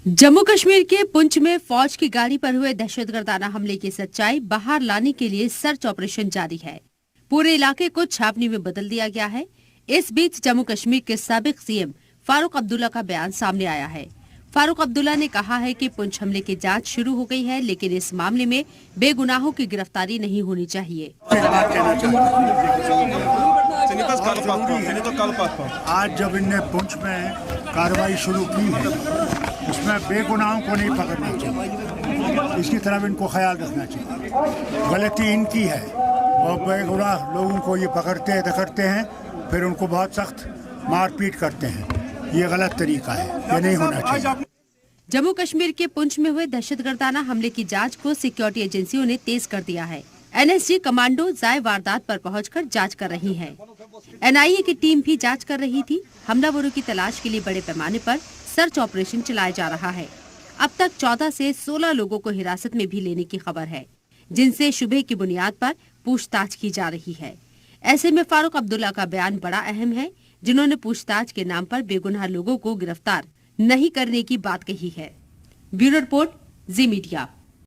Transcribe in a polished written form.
जम्मू कश्मीर के पुंछ में फौज की गाड़ी पर हुए दहशतगर्दाना हमले की सच्चाई बाहर लाने के लिए सर्च ऑपरेशन जारी है। पूरे इलाके को छावनी में बदल दिया गया है। इस बीच जम्मू कश्मीर के साबिक सीएम फारूक अब्दुल्ला का बयान सामने आया है। फारूक अब्दुल्ला ने कहा है कि पुंछ हमले की जांच शुरू हो गई है, लेकिन इस मामले में बेगुनाहों की गिरफ्तारी नहीं होनी चाहिए। आज जब इनने पुंछ में कार्रवाई शुरू की है, उसमें बेगुनाहों को नहीं पकड़ना चाहिए, इसकी तरफ इनको ख्याल रखना चाहिए। गलती इनकी है और बेगुनाह लोगों को ये पकड़ते हैं, फिर उनको बहुत सख्त मारपीट करते हैं। ये गलत तरीका है, ये नहीं होना चाहिए। जम्मू कश्मीर के पुंछ में हुए दहशतगर्दाना हमले की जांच को सिक्योरिटी एजेंसियों ने तेज कर दिया है। एनएसजी कमांडो जाय वारदात पर पहुंचकर जांच कर रही है। एनआईए की टीम भी जांच कर रही थी। हमलावरों की तलाश के लिए बड़े पैमाने पर सर्च ऑपरेशन चलाया जा रहा है। अब तक 14 से 16 लोगों को हिरासत में भी लेने की खबर है, जिनसे शुबे की बुनियाद पर पूछताछ की जा रही है। ऐसे में फारूक अब्दुल्ला का बयान बड़ा अहम है, जिन्होंने पूछताछ के नाम पर बेगुनाह लोगों को गिरफ्तार नहीं करने की बात कही है। ब्यूरो रिपोर्ट, जी मीडिया।